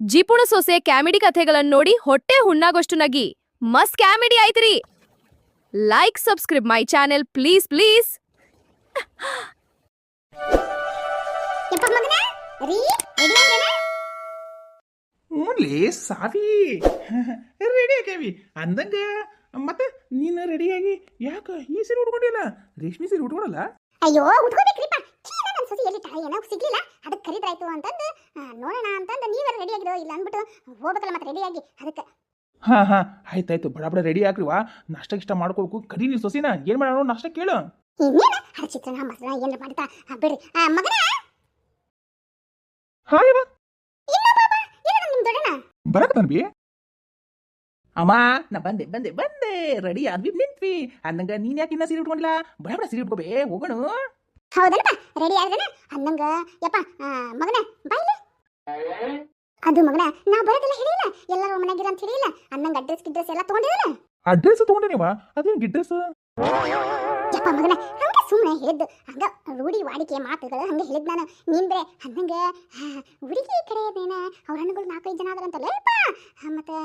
ಜಿಪುಣ ಸೊಸೆ ಕ್ಯಾಮಿಡಿ ಕಥೆಗಳನ್ನ ನೋಡಿ ಹೊಟ್ಟೆ ಹುಣ್ಣಾಗೋಷ್ಟು ನಗಿ ಮಸ್ತ್ ಕ್ಯಾಮಿಡಿ ಆಯ್ತ್ರಿ. Like subscribe my channel please please. ಹ್ಞೂನ್ಲಿ ಸಾವಿ ರೆಡಿ ಆಗ್ಯಾವಿ ಅಂದಂಗ ಮತ್ತೆ ನೀನು ರೆಡಿಯಾಗಿ ಯಾಕ ಈ ಸೀರೆ ಉಟ್ಕೊಂಡಿಲ್ಲ? ರೇಷ್ಮೆ ಸೀರೆ ಉಟ್ಕೊಳಲ್ಲ? ಅಯ್ಯೋ ಉಟ್ಕೋಬೇಕ್ರಿಪ್ಪ. ನನ್ನ ಸೊಸಿ ಎಲ್ಲಿ ತಾಯಿ ಏನೋ ಸಿಗ್ಲಿಲ್ಲ, ಅದಕ್ಕೆ ಕರೀದ್ರಾಯ್ತು ಅಂತಂದು ನೋಡೋಣ ಅಂತಂದು ನೀವೆಲ್ಲ ರೆಡಿ ಆಗಿರೋ ಇಲ್ಲ ಅಂದ್ಬಿಟ್ಟು ಹೋಗ್ಬೇಕಲ್ಲ ಮತ್ತೆ ರೆಡಿಯಾಗಿ ಅದಕ್ಕೆ. ಹಾ ಆಯ್ತಾಯ್ತು, ಬಡ ಬಡ ರೆಡಿ ಆಗ್ರಿವಾ. ನಾಷ್ಟ ಇಷ್ಟ ಮಾಡ್ಕೋಬೇಕು. ಕರಿ ನೀನು ಸೊಸಿನ ಏನು ಮಾಡೋಣ ನಾಷ್ಟ ಕೇಳು. ಇನ್ನೇನು ಅದು ಚಿತ್ರಾನ್ನ ಮಸಾಲ ಏನಾರ ಮಾಡ್ತಾ ಬಿಡ್ರಿ ಮಗನ. ಹಾ ಇವ ಇನ್ನೂ ಬಾಬಾ ಇಲ್ಲ ನಿಮ್ಮ ದೊಡ್ಡಣ್ಣ ಬರಕತ್ತಾನ ಬಿ. ಅಮ್ಮ ನಾ ಬಂದೆ ಬಂದೆ ಬಂದೆ ರೆಡಿ ಆದ್ವಿ ನಿಂತ್ವಿ. ಅಂದಂಗ ನೀನ್ ಯಾಕೆ ಇನ್ನ ಸೀರೆ ಉಟ್ಕೊಂಡಿಲ್ಲ? ಬಡ ಬಡ ಸೀರೆ ಉಟ್ಕೋಬೇ ಹೋಗೋಣ. ಹೌದನಪ್ಪ ರೆಡಿ ಆದ್ರನ ಅಂದಂಗ ಯಪ್ಪ ಮಗನ ಬಾಯಿಲೆ. ಅದು ಮಗನ ನಾವು ಬರೋದೆಲ್ಲ ಹೇಳಿಲ್ಲ, ಎಲ್ಲರೂ ಮನೆಗಿರ ಅಂತ ಹೇಳಿಲ್ಲ. ಅಂದಂಗ ಅಡ್ರೆಸ್ ಗಿಡ್ರೆಸ್ ಎಲ್ಲ ತಗೊಂಡಿರಲ್ಲ. ಅಡ್ರೆಸ್ ತಗೊಂಡೇನಿವ? ಅದೇನು ಗಿಡ್ರೆಸ್? ಯಪ್ಪ ಮಗನ ಹಂಗೆ ಸುಮ್ಮನೆ ಹೇಳಿದ್ದು, ಹಂಗ ರೂಢಿ ವಾಡಿಕೆ ಮಾತುಗಳು ಹಂಗೆ ಹೇಳಿದ್ ನಾನು. ನೀನ್ ಬೇರೆ ಅಂದಂಗ ಹುಡುಗಿ ಕಡೆಯದೇನ ಅವ್ರ ಹಣ್ಣುಗಳು 4-5 ಜನ ಆದ್ರಂತಲ್ಲಪ್ಪ. ಮತ್ತೆ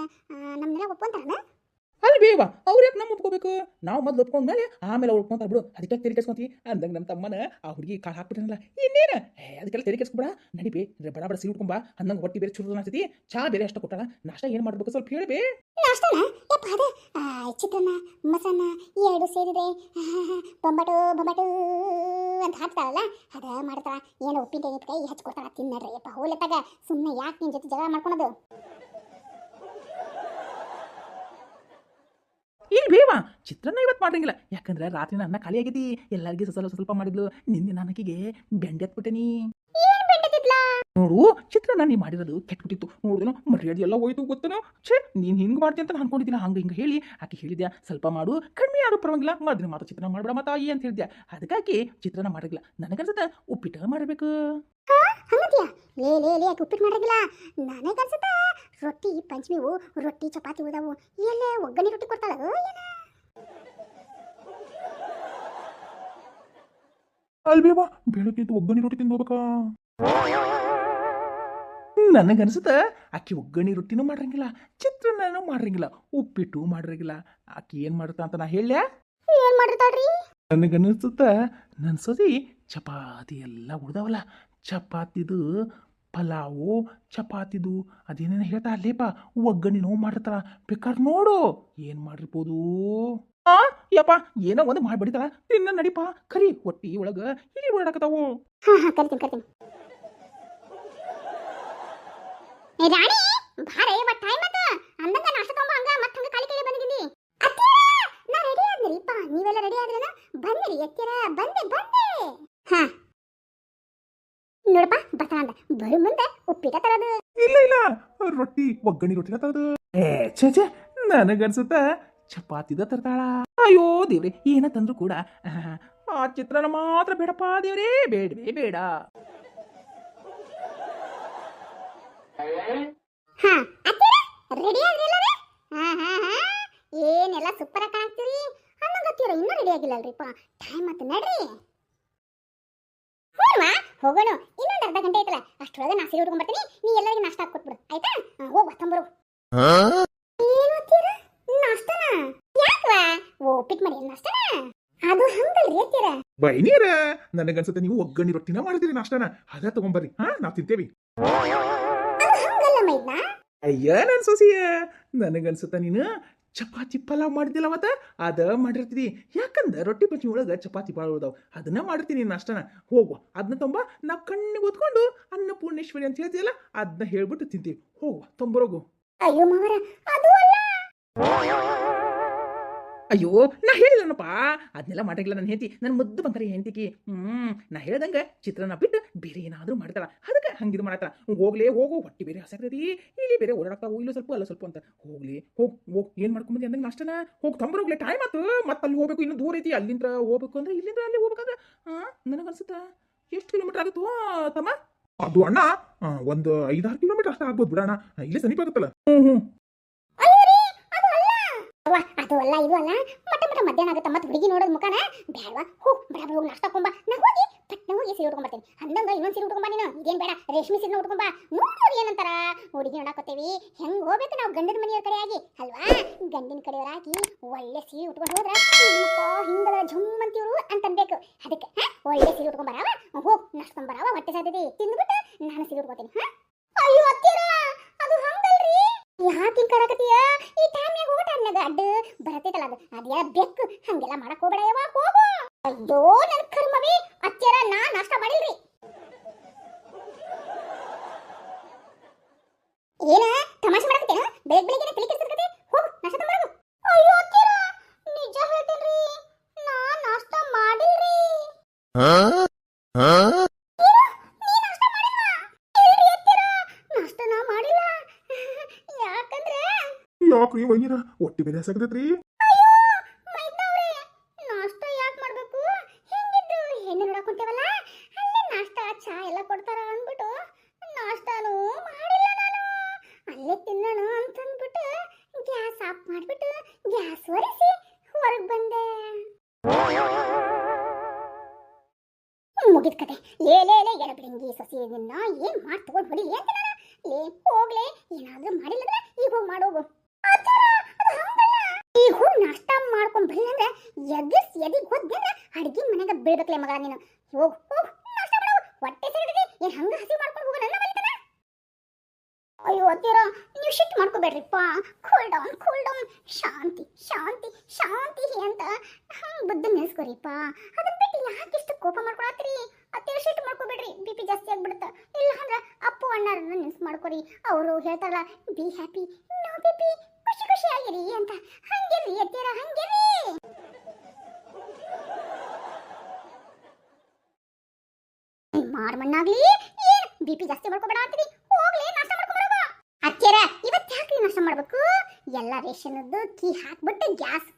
ನಮ್ಮನ್ನೆಲ್ಲ ಒಪ್ಕೊಂತಾರನ? ಅಲ್ಲಿ ಬೇವ ಅವ್ರು ಯಾಕೆ ನಮ್ಮ ಒಪ್ಕೋಬೇಕು? ನಾವು ಮೊದ್ಲು ಒಪ್ಕೊಂಡ್ಮೇಲೆ ಆಮೇಲೆ ಅವ್ರು ಒಪ್ಕೊಂತಾರ ಬಿಡು. ಅದಕ್ಕೆ ತೆರಿಗೆ ಕೆಸ್ಕೊಂತೀವಿ. ಅಂದಂಗ ನಮ್ಮ ತಮ್ಮನ ಆ ಹುಡುಗಿ ಕಾಳು ಹಾಕ್ಬಿಟ್ಟಿರಲ್ಲ ಇನ್ನೇನು ಅದಕ್ಕೆಲ್ಲ ತೆರಿಗೆ ಕೆಸ್ಕೊಬೇಡ. ನಡಿಬೇ ಬಡ ಬಡ ಸೀರೆ ಉಟ್ಕೊಂಬ. ಅಂದಂಗ ಹೊಟ್ಟಿ ಬೇರೆ ಚುರು ಅನ್ಸತಿ, ಚಾ ಬೇರೆ ಅಷ್ಟ ಕೊಟ್ಟಾಳ. ನಾಷ್ಟ ಏನು ಮಾಡ್ಬೇಕು ಸ್ವಲ್ಪ ಹೇಳಬೇ. ನಾಷ್ಟನ ಯಪ್ಪ ಅದ ಚಿತ್ರಾನ್ನ ಮಸಾಲ ಎರಡು ಸೇರಿದೆ ಬೊಂಬಾಟು ಬೊಂಬಾಟು ಅಂತ ಹಾಕ್ತಾರಲ್ಲ ಅದ ಮಾಡ್ತಾರ. ಏನೋ ಉಪ್ಪಿನಕಾಯಿ ಕೈ ಹಚ್ಕೊಡ್ತಾರ ತಿನ್ನಡ್ರಿ. ಯಪ್ಪ ಹೋಲೆತ್ತಾಗ ಸುಮ್ಮನೆ ಯಾಕೆ ನಿನ್ನ ಜೊತೆ ಜಗಳ ಮಾಡ್ಕೊಳೋದು? ಇಲ್ಲಿ ಬೇವ ಚಿತ್ರಾನ್ನ ಇವತ್ತು ಮಾಡ್ರಂಗಿಲ್ಲ, ಯಾಕಂದ್ರೆ ರಾತ್ರಿ ಅನ್ನ ಖಾಲಿ ಆಗೈತಿ. ಎಲ್ಲರಿಗೂ ಸ್ವಲ್ಪ ಸ್ವಲ್ಪ ಮಾಡಿದ್ಲು. ನಿನ್ನೆ ನನಗೆ ಬೆಂಡೆ ಎತ್ಬಿಟ್ಟೇನಿ. ನೋಡು ಚಿತ್ರಾನ್ನ ನೀ ಮಾಡಿರೋದು ಕೆಟ್ಬಿಟ್ಟಿತ್ತು. ನೋಡಿದನು ಮರ್ಯಾದೆ ಎಲ್ಲ ಹೋಯ್ತು ಗೊತ್ತೇನೋ. ಛೇ ನೀನು ಹಿಂಗೆ ಮಾಡ್ತಿ ಅಂತ ಅನ್ಕೊಂಡಿದ್ದಿಲ್ಲ. ಹಂಗೆ ಹಿಂಗೆ ಹೇಳಿ ಆಕೆ ಹೇಳಿದ್ಯಾ ಸ್ವಲ್ಪ ಮಾಡು, ಕಡಿಮೆ ಆದ್ರೂ ಪರವಾಗಿಲ್ಲ, ಮಾಡಿದ್ರೆ ಮಾತ್ರ ಚಿತ್ರಾನ್ನ ಮಾಡ್ಬೇಡ ಮಾ ತಾಯಿ ಅಂತ ಹೇಳಿದ್ಯಾ. ಅದಕ್ಕಾಗಿ ಚಿತ್ರಾನ್ನ ಮಾಡಿರಲಿಲ್ಲ. ನನಗನ್ಸುತ್ತೆ ಉಪ್ಪಿಟ್ಟು ಮಾಡಬೇಕು. ಹಂಗತಿಯಾ? ಲೇ ಲೇ ಲೇ ಯಾಕೆ ಉಪ್ಪಿಟ್ಟು ಮಾಡಿರಲಿಲ್ಲ? ನನಗನ್ಸುತ್ತ ರೊಟ್ಟಿ ಪಂಚಮಿವು ರೊಟ್ಟಿ ಚಪಾತಿ ಉದಾವು ಎಲ್ಲೇ ಒಗ್ಗರಣೆ ರೊಟ್ಟಿ ಕೊಡ್ತಾಳದು ಏನ? ಅಲ್ಲಿ ಬೇವ ಬೆಳಗ್ಗೆ ಒಗ್ಗರಣೆ ರೊಟ್ಟಿ ತಿಂದು ಹೋಗ್ಬೇಕಾ? ನನಗನ್ಸುತ್ತ ಆಕಿ ಒಗ್ಗರಣೆ ರೊಟ್ಟಿನೂ ಮಾಡ್ರಂಗಿಲ್ಲ, ಚಿತ್ರಾನ್ನನೂ ಮಾಡ್ರಂಗಿಲ್ಲ, ಉಪ್ಪಿಟ್ಟು ಮಾಡ್ರಂಗಿಲ್ಲ. ಆಕಿ ಏನು ಮಾಡುತ್ತಾ ಅಂತ ನಾ ಹೇಳ್ಯಾ? ಏನ್ ಮಾಡಿರ್ತಾಳ್ರಿ? ನನಗನ್ನಿಸುತ್ತ ನನ್ನ ಸೊಸಿ ಚಪಾತಿ ಎಲ್ಲ ಉಳ್ದಾವಲ್ಲ, ಚಪಾತಿದು ಪಲಾವು ಚಪಾತಿದು ಅದೇನೇನು ಹೇಳ್ತಾ ಅಲ್ಲೇಪ ಒಗ್ಗರಣೆನೂ ಮಾಡಿರ್ತಾರ. ಬೇಕಾದ್ರೆ ನೋಡು ಏನು ಮಾಡಿರ್ಬೋದು. ಯಪ್ಪ ಏನೋ ಒಂದು ಮಾಡಿಬಿಡ್ತಾರ. ತಿನ್ನ ನಡಿಪ ಕರಿ ಹೊಟ್ಟಿ ಒಳಗೆ ಇಲ್ಲಿ ಓಡಾಕತ್ತಾವು. ಹಾ ಕರಿತೀನಿ. ಏ ರಾಣಿ ಬಾರೆ ಇವತ್ತು ಟೈಮ್ ಆತ. ಅಂದಂಗ ನಾಷ್ಟ ತಗೊಂಬ. ಹಂಗ ಮತ್ತೆ ಹಂಗ ಕಾಲಿ ಕೈ ಬಂದಿದ್ದೀನಿ. ಅತ್ತಿ ನಾ ರೆಡಿ ಆದ್ರಿಪ್ಪ. ನೀವೆಲ್ಲ ರೆಡಿ ಆದ್ರನ? ಬಂದಿರಿ ಎತ್ತಿರ ಬಂದೆ. ಹಾ ನೋಡಪ್ಪ ಬರ್ತಾನ ಅಂದ. ಬರು ಮುಂದೆ ಉಪ್ಪಿಟ ತರದು. ಇಲ್ಲ ರೊಟ್ಟಿ ಒಗ್ಗರಣೆ ರೊಟ್ಟಿನ ತರದು. ಛೇ ನನಗನ್ಸುತ್ತ ಚಪಾತಿದ ತರ್ತಾಳ. ಅಯ್ಯೋ ದೇವ್ರೆ ಏನ ತಂದ್ರು ಕೂಡ ಆ ಚಿತ್ರಾನ್ನ ಮಾತ್ರ ಬೇಡಪ್ಪ ದೇವ್ರೇ, ಬೇಡವೇ ಬೇಡ. ಹಾ ಅತ್ತಿ ರೆಡಿ ಆದ್ರಿಲ್ಲ? ಹಾ ಏನೆಲ್ಲ ಸೂಪರ್ ಆಗಿ ಕಾಣ್ತೀರಿ. ಅನ್ನಗತ್ತೀರ ಇನ್ನೂ ರೆಡಿ ಆಗಿಲ್ಲಲ್ರಿಪ್ಪ. ಟೈಮ್ ಆತ ನಡ್ರಿ. ಹೋಗೋಣ, ಇನ್ನೊಂದು ಅರ್ಧ ಗಂಟೆ ಐತಲ್ಲ. ಅಷ್ಟೊಳಗೆ ನಾ ಸೀರೆ ಉಟ್ಕೊಂಡ್ ಬರ್ತೀನಿ. ನೀ ಎಲ್ಲರಿಗೂ ನಾಷ್ಟ ಹಾಕೊಟ್ಬಿಡು ಆಯ್ತಾ? ಹೋಗ್ ಬರ್ತಂಬರು. ಏನು ಅತ್ತೀರ ನಾಷ್ಟನ? ಯಾಕವಾ ಉಪ್ಪಿಟ್ಟು ಮಾಡಿ ನಾಷ್ಟನ? ಅದು ಹಂಗಲ್ರಿ ಅತ್ತೀರ. ಬೈನೀರ ನನಗನ್ಸುತ್ತೆ ನೀವು ಒಗ್ಗರಣೆ ರೊಟ್ಟಿನ ಮಾಡಿದಿರಿ ನಾಷ್ಟನ. ಅದ ತಗೊಂಬರ್ರಿ, ನಾವು ತಿಂತೇವಿ. ಅದು ಹಂಗಲ್ಲ ಮೈದ್ನಾ. ಅಯ್ಯ ನನ್ ಸೊಸಿಯ ನನಗನ್ಸುತ್ತ ನೀನು ಚಪಾತಿ ಪಲಾವ್ ಮಾಡಿದ್ದಿಲ್ಲ ಅವತ್ತ ಅದ ಮಾಡಿರ್ತೀನಿ. ಯಾಕಂದ್ರೆ ರೊಟ್ಟಿ ಪಂಚಿ ಒಳಗೆ ಚಪಾತಿ ಭಾಳ ಉಳ್ದಾವ್, ಅದನ್ನ ಮಾಡಿರ್ತೀನಿ ನಾಷ್ಟನ. ಹೋಗುವ ಅದನ್ನ ತೊಂಬ. ನಾವು ಕಣ್ಣಿಗೆ ಓದ್ಕೊಂಡು ಅನ್ನಪೂರ್ಣೇಶ್ವರಿ ಅಂತ ಹೇಳ್ತೀಯಲ್ಲ ಅದನ್ನ ಹೇಳ್ಬಿಟ್ಟು ತಿಂತೀವಿ. ಹೋಗುವ ತೊಂಬರೋಗು. ಅಯ್ಯೋ ಮಾವರ ಅದು ಅಲ್ಲ. ಅಯ್ಯೋ ನಾ ಹೇಳಿಲ್ಲನಪ್ಪ ಅದನ್ನೆಲ್ಲ ಮಾಡಿಲ್ಲ. ನನ್ನ ಹೆಂಡತಿ ನನ್ನ ಮುದ್ದು ಬಂಗಾರಿ ಹೆಂಡತಿಗೆ ನಾ ಹೇಳ್ದಂಗೆ ಚಿತ್ರಾನ್ನ ಬಿಟ್ಟು ಬೇರೆ ಏನಾದರೂ ಮಾಡ್ತಾಳ. ಅದಕ್ಕೆ ಹಂಗಿದು ಮಾಡತ್ತಾಳ. ಹೋಗು ಹೊಟ್ಟಿ ಬೇರೆ ಹಸಕ್ತೈತಿ, ಇಲ್ಲಿ ಬೇರೆ ಓಡಾಡ್ತಾವು, ಇಲ್ಲೂ ಸ್ವಲ್ಪ ಅಲ್ಲ ಸ್ವಲ್ಪ ಅಂತ. ಹೋಗ್ಲಿ ಹೋಗ್ ಏನು ಮಾಡ್ಕೊಂಬಂದಿ ಅಂದಂಗೆ ನಾಷ್ಟನ. ಹೋಗಿ ತಂಬರೋಗ್ಲಿ ಟೈಮ್ ಆತು. ಮತ್ತೆ ಅಲ್ಲಿ ಹೋಗ್ಬೇಕು, ಇನ್ನೂ ದೂರ ಐತಿ. ಅಲ್ಲಿಂದ ಹೋಗ್ಬೇಕು ಅಂದ್ರೆ ಇಲ್ಲಿಂದ ಅಲ್ಲಿ ಹೋಗ್ಬೇಕಾದ್ರೆ ನನಗನ್ಸುತ್ತಾ ಎಷ್ಟು ಕಿಲೋಮೀಟರ್ ಆಗುತ್ತೋ ತಮ್ಮ? ಅದು ಅಣ್ಣ ಒಂದು 5-6 ಕಿಲೋಮೀಟರ್ ಅಷ್ಟೇ ಆಗ್ಬೋದು ಬಿಡೋಣ. ಇಲ್ಲೇ ಸಮೀಪ ಆಗುತ್ತಲ್ಲ. ಅದು ಅಲ್ಲ ಇದು ಅಲ್ಲ ಮಟ್ಟ ಮಧ್ಯಾಹ್ನ ಆಗುತ್ತೆ ಮತ್ತೆ ಹುಡುಗಿ ನೋಡೋದು ಮುಖನ ಬೇಡವಾ ಬಡ ಹೋಗಿ ನಾಷ್ಟ ಕೊಂಬ ನಾ ಹೋಗಿ ಪಟ್ನ ಹೋಗಿ ಸೀರೆ ಉಟ್ಕೊಂಬರ್ತೀನಿ ಅಂದಂಗ ಇನ್ನೊಂದು ಸೀರೆ ಉಟ್ಕೊಂಬ ನೀನು ಇದೇನು ಬೇಡ ರೇಷ್ಮೆ ಸೀರೆ ಉಟ್ಕೊಂಬ ನೋಡೋರು ಏನಂತಾರ ಹುಡುಗಿ ನೋಡಾಕೋತೇವಿ ಹೆಂಗ್ ಹೋಗ್ಬೇಕು ನಾವು ಗಂಡನ ಮನೆಯವ್ರ ಕಡೆ ಆಗಿ ಅಲ್ವಾ ಗಂಡಿನ ಕಡೆಯವರಾಗಿ ಒಳ್ಳೆ ಸೀರೆ ಉಟ್ಕೊಂಡು ಹೋದ್ರ ಹಿಂಗದ ಝುಮ್ ಅಂತೀವ್ರು ಅಂತನ್ಬೇಕು ಅದಕ್ಕೆ ಒಳ್ಳೆ ಸೀರೆ ಉಟ್ಕೊಂಬರಾವ ಹೋಗ್ ನಡ್ಸ್ಕೊಂಬರಾವ ಹೊಟ್ಟೆ ಸಾಧ್ಯತೆ ತಿಂದ್ಬಿಟ್ಟು ನಾನು ಸೀರೆ ಉಟ್ಕೋತೀನಿ ಅಯ್ಯೋ ಅತ್ತೀರ ಅದು ಹಂಗಲ್ರಿ ಯಾಕೆ ಹಿಂಗ್ ಕರಕತ್ತೀಯ ಈ ಟೈಮ್ನಾಗ ಹೋಗೋ ಟೈಮ್ನಾಗ ಅಡ್ಡ ಬರತೈತಲ್ಲ ಅದ್ಯಾ ಬೆಕ್ಕು ಹಂಗೆಲ್ಲ ಮಾಡಕ್ ಹೋಗ್ಬೇಡ ಯವ್ವ ಹೋಗು ಅಯ್ಯೋ ನನ್ನ ಕರ್ಮವೇ ಅತ್ತೀರ ನಾ ನಾಷ್ಟ ಮಾಡಿಲ್ರಿ ಏನ ತಮಾಷೆ ಮಾಡಕತ್ತೇನ ಬೆಳಗ್ಗೆ ತಲೆ ಕೆಡ್ಸಕತ್ತೆ ಹೋಗು ನಾಷ್ಟ ತಗೊಂಬರಗು ಅಯ್ಯೋ ಅತ್ತೀರ ನಿಜ ಹೇಳ್ತೇನ್ರಿ ನಾ ನಾಷ್ಟ ಮಾಡಿಲ್ರಿ ಯಾಕ್ರಿ ವೈನಿರ ಒಟ್ಟಿ ಬೇರೆ ಹಸಾಕತೈತ್ರಿ ನಾಷ್ಟ ಯಾಕೆ ಮಾಡ್ಬೇಕು ಹೆಂಗಿದ್ರು ಹೆಣ್ಣು ನೋಡಕ್ ಹೊಂಟೇವಲ್ಲ ಅಲ್ಲೇ ನಾಷ್ಟ ಚಾ ಎಲ್ಲ ಕೊಡ್ತಾರ ಅಂದ್ಬಿಟ್ಟು ನಾಷ್ಟಾನು ಮಾಡಿಲ್ಲ ನಾನು ಅಲ್ಲೇ ತಿನ್ನೋಣ ಅಂತಂದ್ಬಿಟ್ಟು ಗ್ಯಾಸ್ ಆಫ್ ಮಾಡ್ಬಿಟ್ಟು ಗ್ಯಾಸ್ ಒರೆಸಿ ಹೊರಗೆ ಬಂದೆ ಮುಗಿದ ಕತೆ ಲೇ ಎಡಬಿಡಂಗಿ ಸಸಿ ನಿನ್ನ ಏನ್ ಮಾಡಿ ತಗೊಂಡು ಹೊಡಿಲಿ ಅಂತ ನಾನು ಲೇ ಹೋಗ್ಲೇ ಏನಾದ್ರೂ ಮಾಡಿಲ್ಲದ್ರೆ ಈಗ ಹೋಗಿ ಮಾಡೋಗು ಈಗ ಹೋಗಿ ನಾಷ್ಟ ಮಾಡ್ಕೊಂಡ್ ಬರಲಿ ಅಂದ್ರೆ ಎದಿಗ್ ಹೋದ್ದೆ ಅಂದ್ರೆ ಅಡ್ಗಿ ಮನೆಗ ಬೀಳ್ಬೇಕಲೇ ಮಗ ನೀನು ಹೋಗ್ ನಾಷ್ಟ ಮಾಡೋ ಹೊಟ್ಟೆ ಸೇರಿದೆ ಏನ್ ಹಂಗ ಹಸಿ ಮಾಡ್ಕೊಂಡು ಹೋಗ ನನ್ನ ಮಲಿತನ ಅಯ್ಯೋ ಅತ್ತೀರ ನೀವು ಶಿಟ್ ಮಾಡ್ಕೋಬೇಡ್ರಿಪ್ಪ ಕೂಲ್ ಡೌನ್ ಶಾಂತಿ ಅಂತ ಹಂಗ ಬುದ್ಧ ನಿಲ್ಸ್ಕೊರಿಪ್ಪ ಅದನ್ನ ಬಿಟ್ಟು ಯಾಕೆ ಇಷ್ಟು ಕೋಪ ಮಾಡ್ಕೊಳತ್ರಿ ಅತ್ತೀರ ಶಿಟ್ ಮಾಡ್ಕೋಬೇಡ್ರಿ ಬಿ ಪಿ ಜಾಸ್ತಿ ಆಗ್ಬಿಡುತ್ತ ಇಲ್ಲ ಅಂದ್ರೆ ಅಪ್ಪು ಅಣ್ಣರನ್ನ ನಿಲ್ಸ್ ಮಾಡ್ಕೊರಿ ಅವರು ಹೇಳ್ತಾರಲ್ಲ ಬಿ ಹ್ಯಾಪಿ ನೋ ಬಿ ಖುಷಿ ಆಗಿರಿ ಅಂತ ಹಂಗಿರ್ರಿ ಅತ್ತೀರ ಹಂಗಿರ್ರಿ ಮಾಡ್ಮಣ್ಣಾಗ್ಲಿ ಏನ್ ಬಿಪಿ ಜಾಸ್ತಿ ಮಾಡ್ಕೋಬೇಡ ಅಂತೀರಿ ಹೋಗ್ಲಿ ನಾಷ್ಟ ಮಾಡ್ಕೊಂಬರವ ಅತ್ತೀರ ಇವತ್ತು ಯಾಕೆ ನಾಷ್ಟ ಮಾಡ್ಬೇಕು ಎಲ್ಲ ರೇಷನ್ದು ಕೀ ಹಾಕ್ಬಿಟ್ಟು ಗ್ಯಾಸ್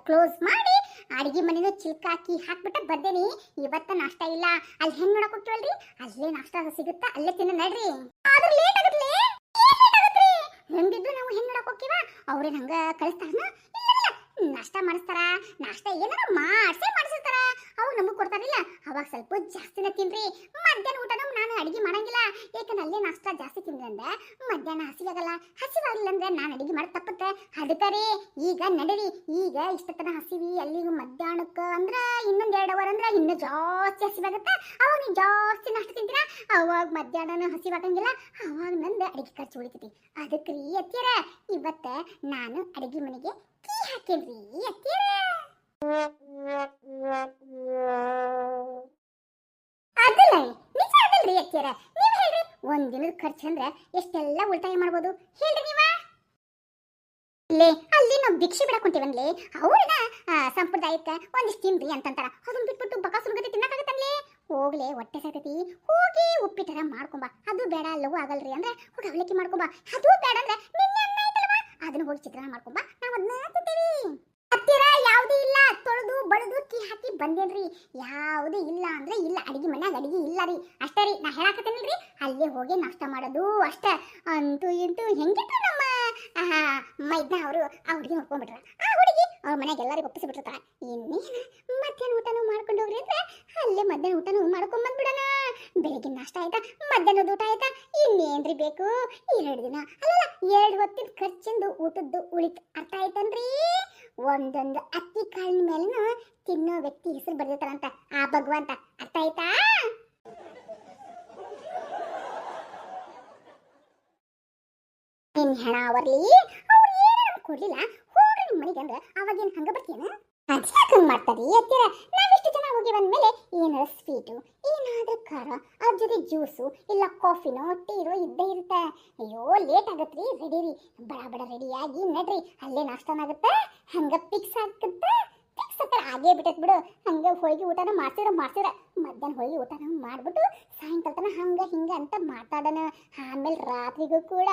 ಕ್ಲೋಸ್ ಮಾಡಿ ಅಡಿಗೆ ಮನೆನೂ ಚಿಲ್ಕ ಕೀ ಹಾಕ್ಬಿಟ್ಟು ಬರ್ದೇನಿ ಇವತ್ತ ನಾಷ್ಟ ಇಲ್ಲ ಅಲ್ಲಿ ಹೆಂಗ್ ನೋಡಕ್ ಹೋಗ್ತೀವಲ್ರಿ ಅಲ್ಲೇ ನಾಷ್ಟ ಸಿಗುತ್ತಾ ಅಲ್ಲೇ ತಿನ್ನ ನಡ್ರಿ ಆದ್ರೆ ಲೇಟ್ ಆಗತ್ಲೆ ಹೆಂಗಿದ್ರು ನಾವು ಹೆಂಗ್ ನೋಡಕ್ ಹೋಗ್ತೀವ ಅವ್ರೇನ್ ಹಂಗ ಕಳಿಸ್ತಾರನ ನಾಷ್ಟ ಮಾಡಿಸ್ತಾರ ನಾಷ್ಟ ಏನಾರ ಮಾಡಿಸಿರ್ತಾರ ಅವು ನಮಗ್ ಕೊಡ್ತಾರಿಲ್ಲ ಅವಾಗ ಸ್ವಲ್ಪ ಜಾಸ್ತಿನ ತಿನ್ರಿ ಮಧ್ಯಾಹ್ನ ಊಟನೂ ನಾನು ಅಡಿಗೆ ಮಾಡಂಗಿಲ್ಲ ಯಾಕಂದ್ರೆ ಅಲ್ಲೇ ನಾಷ್ಟ ಜಾಸ್ತಿ ತಿಂದ್ರೆ ಅಂದ್ರೆ ಮಧ್ಯಾಹ್ನ ಹಸಿವಾಗಲ್ಲ ಅಂದ್ರೆ ನಾನು ಅಡಿಗೆ ಮಾಡಿ ತಪ್ಪುತ್ತೆ ಅದಕ್ಕರಿ ಈಗ ನಡೀರಿ ಈಗ ಇಷ್ಟತನ ಹಸಿವಿ ಅಲ್ಲಿಗೂ ಮಧ್ಯಾಹ್ನಕ್ಕೆ ಅಂದ್ರ ಇನ್ನೊಂದ್ 2 ಅವರ್ ಅಂದ್ರೆ ಇನ್ನೂ ಜಾಸ್ತಿ ಹಸಿವಾಗತ್ತೆ ಅವಾಗ ನೀವು ಜಾಸ್ತಿ ನಾಷ್ಟ ತಿಂತೀರಾ ಅವಾಗ ಮಧ್ಯಾಹ್ನ ಹಸಿವಾಗಂಗಿಲ್ಲ ಅವಾಗ ನಂದು ಅಡಿಗೆ ಖರ್ಚು ಉಳಿತೈತಿ ಅದಕ್ಕೆ ರೀ ಅತ್ತೀರ ಇವತ್ತ ನಾನು ಅಡಿಗೆ ಮನೆಗೆ ಕೀ ಹಾಕೇನ್ರಿ ಅತ್ತೀರ ಅದಲ್ಲ ನಿಜ ಅದಲ್ರಿ ಅತ್ತೀರ ನೀವ್ ಹೇಳ್ರಿ ಒಂದ್ ದಿನದ ಖರ್ಚು ಅಂದ್ರೆ ಎಷ್ಟೆಲ್ಲ ಉಳಿತಾಯ ಮಾಡ್ಬೋದು ಹೇಳ್ರಿ ನೀವ ಲೇ ಅಲ್ಲಿ ನಾವು ಭಿಕ್ಷೆ ಬಿಡಕ್ ಹೊಂಟಿವನ್ಲಿ ಅವ್ರಿನ ಸಂಪ್ರದಾಯಕ್ಕೆ ಒಂದಿಷ್ಟು ತಿನ್ರಿ ಅಂತಂತಾರ ಅದನ್ನ ಬಿಟ್ಬಿಟ್ಟು ಬಕಾಸುರ ಗತಿ ತಿನ್ನಕ್ಕಾಗತ್ತನ್ಲಿ ಹೋಗ್ಲೆ ಹೊಟ್ಟೆ ಸಾಕತಿ ಹೋಗಿ ಉಪ್ಪಿಟ್ಟರ ಮಾಡ್ಕೊಂಬ ಅದು ಬೇಡ ಲಘು ಆಗಲ್ರಿ ಅಂದ್ರೆ ಹೋಗಿ ಅವಲಕ್ಕಿ ಮಾಡ್ಕೊಂಬ ಅದು ಬೇಡ ಅಂದ್ರೆ ನಿನ್ನೆ ಅನ್ನ ಐತಲ್ವಾ ಅದನ್ನ ಹೋಗಿ ಚಿತ್ರಾನ್ನ ಮಾಡ್ಕೊಂಬ ನಾವ್ ಅದನ್ನ ತಿಂತೀವಿ ಹತ್ತಿರ ಯಾವ್ದು ಇಲ್ಲ ತೊಳೆದು ಬಳಿದು ಕೀ ಹಾಕಿ ಬಂದೇನ್ರಿ ಯಾವ್ದು ಇಲ್ಲ ಅಂದ್ರೆ ಇಲ್ಲ ಅಡಿಗೆ ಮನ್ಯಾಗ ಅಡಿಗೆ ಇಲ್ಲ ರೀ ಅಷ್ಟೇ ರೀ ನಾ ಹೇಳಾಕತ್ತೇನಿಲ್ರಿ ಅಲ್ಲೇ ಹೋಗಿ ನಾಷ್ಟ ಮಾಡೋದು ಅಷ್ಟ ಅಂತೂ ಇಂಟು ಹೆಂಗಿದ್ರು ನಮ್ಮ ಮೈದ್ನ ಅವರು ಆ ಹುಡುಗಿ ನೋಡ್ಕೊಂಡ್ಬಿಟ್ರ ಆ ಹುಡುಗಿ ಅವ್ರ ಮನೆಗೆ ಎಲ್ಲರಿಗೂ ಒಪ್ಪಿಸಿಬಿಟ್ಟಿರ್ತಾರ ಇನ್ನೇನ ಮಧ್ಯಾಹ್ನ ಊಟನೂ ಮಾಡ್ಕೊಂಡು ಹೋಗ್ರಿ ಅಂದ್ರೆ ಅಲ್ಲೇ ಮಧ್ಯಾಹ್ನ ಊಟನೂ ಮಾಡ್ಕೊಂಡ್ ಬಂದ್ಬಿಡೋಣ ಬೆಳಿಗ್ಗೆ ನಾಷ್ಟ ಆಯ್ತಾ ಮಧ್ಯಾಹ್ನದ ಊಟ ಆಯ್ತಾ ಇನ್ನೇನ್ರಿ ಬೇಕು 2 ದಿನ ಅಲ್ಲಲ್ಲ 2 ಹೊತ್ತಿನ ಖರ್ಚಿಂದು ಊಟದ್ದು ಉಳಿತು ಅರ್ಥ ಆಯ್ತನ್ರಿ ಒಂದೊಂದು ಅಕ್ಕಿ ಕಾಳಿನ ಮೇಲೂ ತಿನ್ನೋ ವ್ಯಕ್ತಿ ಹೆಸರು ಬರ್ದಿರ್ತಾರಂತ ಆ ಭಗವಂತ ಅರ್ಥ ಆಯ್ತಾ ನಿನ್ ಹೆಣ ಅವರ್ಲಿ ಅವ್ರು ಏನಾದ್ರು ಕೊಡ್ಲಿಲ್ಲ ಹೋಗ್ರಿ ನಿಮ್ಮ ಮನೆಗೆ ಅಂದ್ರೆ ಅವಾಗೇನು ಹಂಗ ಬರ್ತೀನ ಅದ್ಯಾಕೆ ಮಾಡ್ತಾರಿ ಅತ್ತೀರ ನಾವಿಷ್ಟು ಜನ ಹೋಗಿ ಬಂದ್ಮೇಲೆ ಏನಾದ್ರು ಸ್ವೀಟು ಏನಾದ್ರೂ ಖಾರ ಅದ್ರ ಜೊತೆ ಜ್ಯೂಸು ಇಲ್ಲ ಕಾಫಿನೋ ಟೀರೋ ಇದ್ದೇ ಇರುತ್ತೆ ಅಯ್ಯೋ ಲೇಟ್ ಆಗತ್ರಿ ರೆಡಿ ರೀ ಬಡ ರೆಡಿಯಾಗಿ ನಡ್ರಿ ಅಲ್ಲೇ ನಾಷ್ಟನಾಗುತ್ತೆ ಹಂಗ ಫಿಕ್ಸ್ ಆಗುತ್ತೆ ಫಿಕ್ಸ್ ಹತ್ರ ಆಗೇ ಬಿಟ್ಟತ್ ಬಿಡು ಹಂಗ ಹೋಗಿ ಊಟನ ಮಾಡ್ಸಿರ ಮಧ್ಯಾಹ್ನ ಹೋಗಿ ಊಟನ ಮಾಡ್ಬಿಟ್ಟು ಸಾಯಂಕಾಲ ತನ ಹಂಗ ಹಿಂಗ ಅಂತ ಮಾತಾಡೋಣ ಆಮೇಲೆ ರಾತ್ರಿಗೂ ಕೂಡ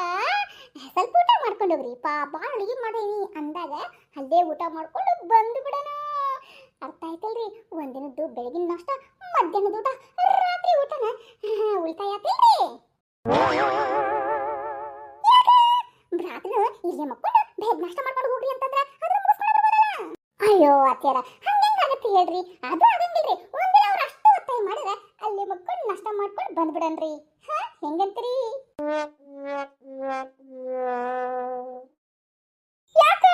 ಸ್ವಲ್ಪ ಊಟ ಮಾಡ್ಕೊಂಡು ಹೋಗ್ರಿ ಭಾಳ ಅಡುಗೆ ಮಾಡೀನಿ ಅಂದಾಗ ಅಲ್ಲೇ ಊಟ ಮಾಡ್ಕೊಂಡು ಬಂದು ಬಿಡೋಣ ಅರ್ಥ ಆಯ್ತಲ್ರಿ ಒಂದಿನದ್ದು ಬೆಳಗಿನ ನಾಷ್ಟ ಮಧ್ಯಾಹ್ನದ ಊಟ ರಾತ್ರಿ ಊಟನ ಉಳಿತಾಯ ಆತಲ್ರಿ ರಾತ್ರಿ ಇಲ್ಲೇ ಮಕ್ಕೊಂಡು ಬೇಗ ನಾಷ್ಟ ಮಾಡ್ಕೊಂಡು ಹೋಗ್ರಿ ಅಂತಂದ್ರೆ ಅದ್ರ ಮುಗಿಸ್ಕೊಂಡು ಅಯ್ಯೋ ಅತ್ಯಾರ ಹಂಗಂಗಾಗತ್ತೆ ಹೇಳ್ರಿ, ಅದು ಆಗಂಗಿಲ್ರಿ. ಒಂದಿನ ಅವ್ರು ಅಷ್ಟು ಒತ್ತಾಯ ಮಾಡಿದ್ರೆ ಅಲ್ಲಿ ಮಕ್ಕೊಂಡು ನಾಷ್ಟ ಮಾಡ್ಕೊಂಡು ಬಂದ್ಬಿಡನ್ರಿ. ಹೆಂಗಂತೀರಿ? ಯಾಕ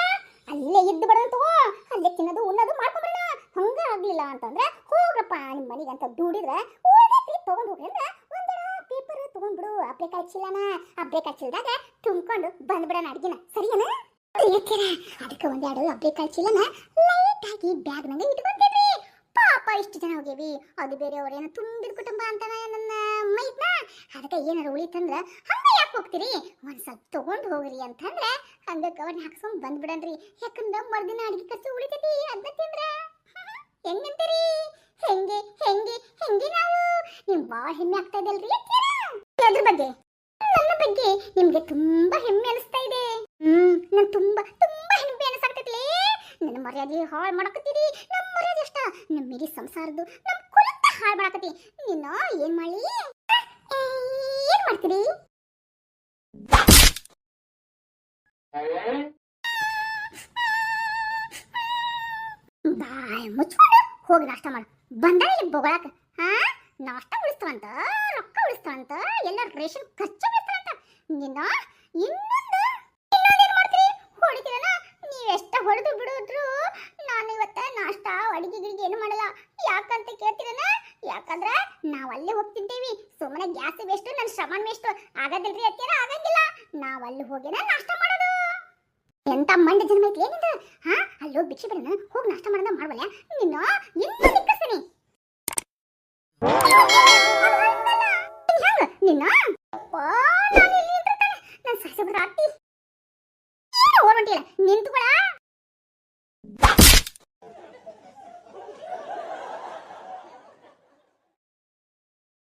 ಅಲ್ಲೇ ಇದ್ದು ಬಿಡೋಣ, ಅಲ್ಲೇ ತಿನ್ನೋದು ಉಣ್ಣೋದು ಮಾಡ್ಕೊಂಡ್ಬಿಡ. ಹಂಗ ಆಗ್ಲಿಲ್ಲ ಅಂತಂದ್ರೆ ಹೋಗ್ರಪ್ಪ ನಿಮ್ಮ ಮನೆಗೆ ಅಂತ ದುಡಿದ್ರೆ ಉಳಿದೈತಿ ತಗೊಂಡ್ ಹೋಗ್ರಿ ಅಂದ್ರೆ ಒಂದಿನ ಪೇಪರ್ ತಗೊಂಡ್ಬಿಡು. ಅಬ್ಬೇಕಾಯಿ ಚೀಲನ ಅಬ್ಬೇಕಾಯಿ ಚೀಲದಾಗ ತುಂಬ್ಕೊಂಡು ಬಂದ್ಬಿಡೋಣ ಅಡ್ಗಿನ, ಸರಿಯೇನ? ಅದಕ್ಕೆ ಒಂದೆರಡು ಅಬ್ಬೇಕಾಯಿ ಚೀಲನ ಲೈಟ್ ಆಗಿ ಬ್ಯಾಗ್ ನಂಗೆ ಇಟ್ಕೊಂತಿದ್ರಿ. ಪಾಪ ಇಷ್ಟು ಜನ ಹೋಗೇವಿ, ಅದು ಬೇರೆ ಅವ್ರೇನೋ ತುಂಬಿದ ಕುಟುಂಬ ಅಂತಾನ ನನ್ನ ಮೈದ್ನ. ಅದಕ್ಕೆ ಏನಾರು ಉಳಿತಂದ್ರ ಹಂಗ ಯಾಕೆ ಹೋಗ್ತೀರಿ, ಒಂದ್ ಸ್ವಲ್ಪ ತಗೊಂಡ್ ಹೋಗ್ರಿ ಅಂತಂದ್ರೆ ಹಂಗ ಕವರ್ನ ಹಾಕ್ಸ್ಕೊಂಡ್ ಬಂದ್ಬಿಡನ್ರಿ. ಯಾಕಂದ್ರ ಮರ್ದಿನ ಅಡಿಗೆ ಖರ್ಚು ಉಳಿತೈತಿ, ಅದನ್ನ ತಿಂದ್ರ ಹೆಂಗಂತೀರಿ? ಹೆಂಗೆ ಹೆಂಗೆ ಹೆಂಗೆ ನಾವು ನಿಮ್ ಬಾಳ ಹೆಮ್ಮೆ ಆಗ್ತಾ ಇದಲ್ರಿ ಅದ್ರ ಬಗ್ಗೆ? ನನ್ನ ಬಗ್ಗೆ ನಿಮ್ಗೆ ತುಂಬಾ ಹೆಮ್ಮೆ ಅನಿಸ್ತಾ ಇದೆ. ನನ್ ತುಂಬಾ ತುಂಬಾ ಹೆಮ್ಮೆ ಅನಿಸಾಗ್ತೈತಿ. ನನ್ನ ಮರ್ಯಾದೆ ಹಾಳು ಮಾಡಕತ್ತೀರಿ. ನಮ್ಮ ಮರ್ಯಾದೆ ಅಷ್ಟ, ನಮ್ಮ ಮಿರಿ ಸಂಸಾರದ್ದು ನಮ್ಮ ಕುಲತ ಹಾಳು ಮಾಡಕತ್ತಿ. ನಿನ್ನ ಏನ್ ಮಾಡಿ ಏನ್ ಮಾಡ್ತೀರಿ? ಬಾಯ್ ಮುಚ್ಕೊಂಡು ಹೋಗಿ ನಾಷ್ಟ ಮಾಡು. ಬಂದ ಇಲ್ಲಿ ಬೊಗಳಾಕ. ನಾಷ್ಟ ಉಳಿಸ್ತಾವಂತ, ರೊಕ್ಕ ಉಳಿಸ್ತಾವಂತ, ಎಲ್ಲ ರೇಷನ್ ಖರ್ಚು ಉಳಿಸ್ತಾವಂತ. ನಿನ್ನ ಇನ್ನೊಂದೇನ್ ಮಾಡ್ತೀರಿ? ಹೊಡಿತೀರಲ್ಲ ನೀವೆಷ್ಟ ಹೊಡೆದು ಬಿಡಿದ್ರು ನಾನು ಇವತ್ತ ನಾಷ್ಟ ಅಡಿಗೆ ಗಿಡಿಗೆ ಏನು ಮಾಡಲ್ಲ. ಯಾಕಂತ ಕೇಳ್ತೀರನ? ಯಾಕಂದ್ರ ನಾವ್ ಅಲ್ಲೇ ಹೋಗಿ ತಿಂತೇವಿ. ಸುಮ್ಮನೆ ಗ್ಯಾಸ್ ವೇಸ್ಟ್, ನನ್ನ ಶ್ರಮ ವೇಸ್ಟ್ ಆಗದಿಲ್ರಿ ಅತ್ತೀರ, ಆಗಂಗಿಲ್ಲ. ನಾವ್ ಅಲ್ಲಿ ಹೋಗಿನ ನಾಷ್ಟ ಮಾಡೋದು. ಎಂತ ಮಂಡ ಜನ್ಮ ಐತಿ ಏನಿಂದ? ಅಲ್ಲಿ ಹೋಗಿ ಭಿಕ್ಷೆ ಬಿಡೋಣ, ಹೋಗಿ ನಾಷ್ಟ ಮಾಡೋದ ಮಾಡ್ವಲ್ಲ. ನಿನ್ನ ಇನ್ನೂ ನಿಕ್ಕಸ್ತೀನಿ ನಿನ್ನ